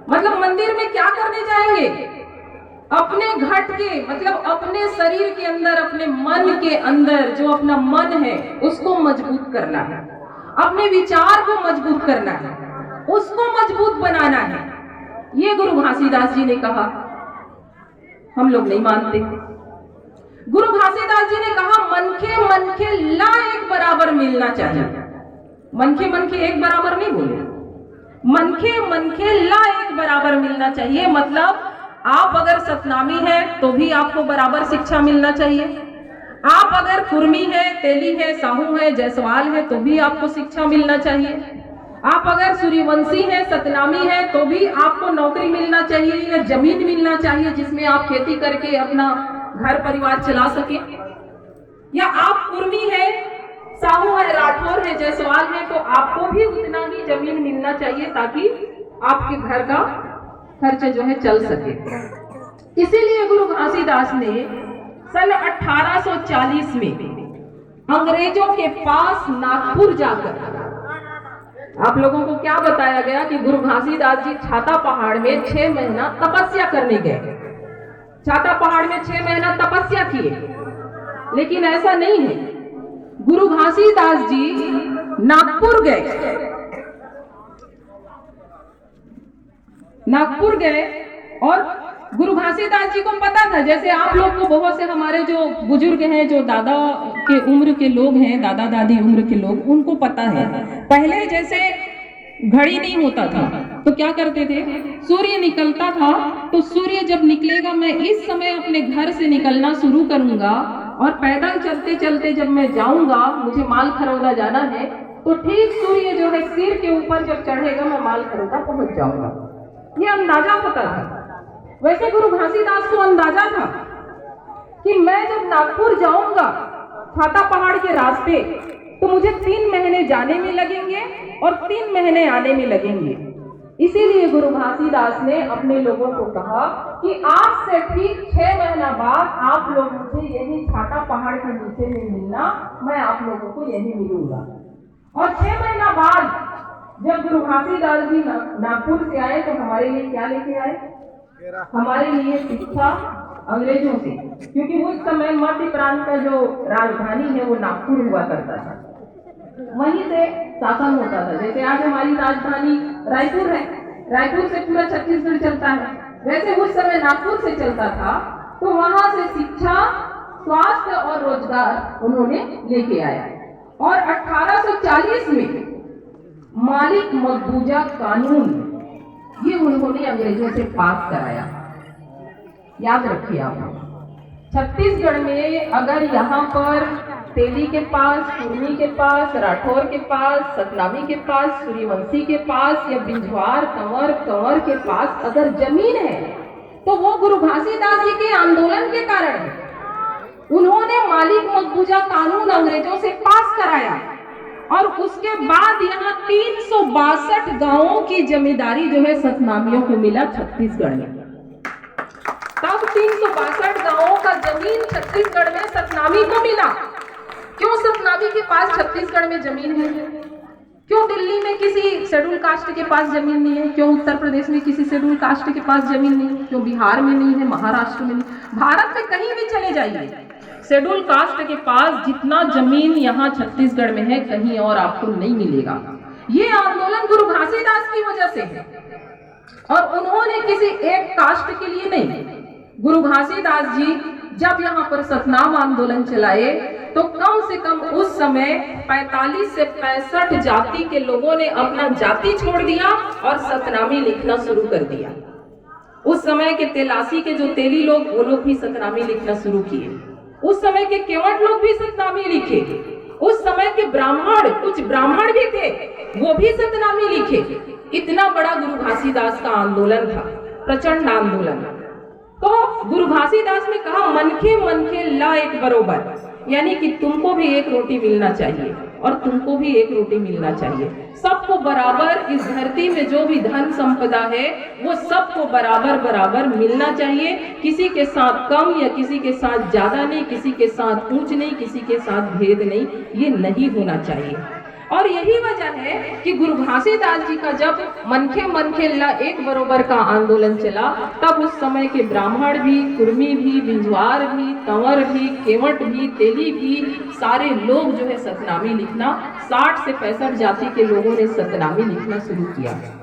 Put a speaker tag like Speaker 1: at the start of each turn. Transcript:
Speaker 1: मतलब मंदिर में क्या करने जाएंगे? अपने घट के मतलब अपने शरीर के अंदर, अपने मन के अंदर जो अपना मन है उसको मजबूत करना है, अपने विचार को मजबूत करना है, उसको मजबूत बनाना है। ये गुरु घासीदास जी ने कहा। हम लोग नहीं मानते। गुरु घासीदास जी ने कहा मनखे ला एक बराबर मिलना चाहिए। मनखे एक बराबर नहीं बोले, मनखे ला एक बराबर मिलना चाहिए। मतलब आप अगर सतनामी है तो भी आपको बराबर शिक्षा मिलना चाहिए। आप अगर कुर्मी है, तेली है, साहू है, जायसवाल है तो भी आपको शिक्षा मिलना चाहिए। आप अगर सूर्यवंशी है, सतनामी है तो भी आपको नौकरी मिलना चाहिए या जमीन मिलना चाहिए जिसमें आप खेती करके अपना घर परिवार चला सके। या आप कुर्मी है, साहू है, राठौर है, जायसवाल है तो आपको भी उतना ही जमीन मिलना चाहिए ताकि आपके घर का खर्च जो है चल सके। इसीलिए गुरु घासीदास ने सन 1840 में अंग्रेजों के पास नागपुर जाकर, आप लोगों को क्या बताया गया कि गुरु घासीदास जी छाता पहाड़ में 6 महीना तपस्या करने गए। छाता पहाड़ में 6 महीना तपस्या किए, लेकिन ऐसा नहीं है। गुरु घासीदास जी नागपुर गए और गुरु घासीदास जी को पता था, जैसे आप लोग को बहुत से हमारे जो बुजुर्ग हैं, जो दादा के उम्र के लोग हैं, दादा दादी उम्र के लोग, उनको पता है पहले जैसे घड़ी नहीं होता था तो क्या करते थे, सूर्य निकलता था तो सूर्य जब निकलेगा मैं इस समय अपने घर से निकलना शुरू करूंगा और पैदल चलते चलते जब मैं जाऊंगा, मुझे माल खरौदा जाना है तो ठीक सूर्य जो है सिर के ऊपर जब चढ़ेगा मैं माल खरौदा पहुंच जाऊंगा। ये अंदाजा पता था। वैसे गुरु घासीदास को अंदाजा था कि मैं जब नागपुर जाऊंगा छाता पहाड़ के रास्ते तो मुझे 3 महीने जाने में लगेंगे और 3 महीने आने में लगेंगे। इसीलिए गुरु घासीदास ने अपने लोगों को कहा कि आज से ठीक 6 महीना बाद आप लोग मुझे यही छाता पहाड़ के नीचे में मिलना, मैं आप लोगों को यही मिलूंगा। और 6 महीना बाद जब गुरु घासीदास जी नागपुर से आए तो हमारे लिए क्या लेके आए? हमारे लिए शिक्षा अंग्रेजों से, क्योंकि उस समय मध्य प्रांत का जो राजधानी है वो नागपुर हुआ करता था, वहीं से शासन होता था। जैसे आज हमारी राजधानी रायपुर है, रायपुर से पूरा छत्तीसगढ़ चलता है, वैसे उस समय नागपुर से चलता था। तो वहां से शिक्षा, स्वास्थ्य और रोजगार उन्होंने लेके आया। और 1840 में मालिक मकबूजा कानून ये उन्होंने अंग्रेजों से पास कराया। याद रखिए आप, छत्तीसगढ़ में अगर यहाँ पर तेली के पास, कुर्मी के पास, राठौर के पास, सतनामी के पास, सूर्यवंशी के पास या बिंझवार कंवर के पास अगर जमीन है तो वो गुरु घासीदास जी के आंदोलन के कारण है। उन्होंने मालिक मकबूजा कानून अंग्रेजों से पास कराया और उसके बाद यहाँ 362 गांवों की जमींदारी जो है सतनामियों को मिला छत्तीसगढ़ में। तब 362 गांवों का जमीन छत्तीसगढ़ में सतनामी को मिला। क्यों सतनामी के पास छत्तीसगढ़ में जमीन है? क्यों दिल्ली में किसी शेड्यूल कास्ट के पास जमीन नहीं है? क्यों उत्तर प्रदेश में किसी शेड्यूल कास्ट के पास जमीन नहीं है? क्यों बिहार में नहीं है, महाराष्ट्र में नहीं? भारत में कहीं भी चले जाइए, शेड्यूल कास्ट के पास जितना जमीन यहाँ छत्तीसगढ़ में है कहीं और आपको नहीं मिलेगा। ये आंदोलन गुरु घासीदास की वजह से है और उन्होंने किसी एक कास्ट के लिए नहीं। गुरु घासीदास जी जब यहाँ पर सतनाम आंदोलन चलाए तो कम से कम उस समय 45 से 65 जाति के लोगों ने अपना जाति छोड़ दिया और सतनामी लिखना शुरू कर दिया। उस समय के तेलासी के जो तेली लोग, वो लोग भी सतनामी लिखना शुरू किए। उस समय के केवट लोग भी सतनामी लिखे। उस समय के ब्राह्मण, कुछ ब्राह्मण भी थे, वो भी सतनामी लिखे। इतना बड़ा गुरु घासीदास का आंदोलन था, प्रचंड आंदोलन। तो गुरु घासीदास ने कहा मनखे ला एक बरोबर, यानी कि तुमको भी एक रोटी मिलना चाहिए और तुमको भी एक रोटी मिलना चाहिए। सबको बराबर, इस धरती में जो भी धन संपदा है वो सबको बराबर बराबर मिलना चाहिए। किसी के साथ कम या किसी के साथ ज्यादा नहीं, किसी के साथ ऊंच नहीं, किसी के साथ भेद नहीं, ये नहीं होना चाहिए। और यही वजह है कि गुरु घासीदास जी का जब मनखे मनखे ला एक बरोबर का आंदोलन चला, तब उस समय के ब्राह्मण भी, कुर्मी भी, बिंजवार भी, तंवर भी, केवट भी, तेली भी, सारे लोग जो है सतनामी लिखना, 60 से 65 जाति के लोगों ने सतनामी लिखना शुरू किया।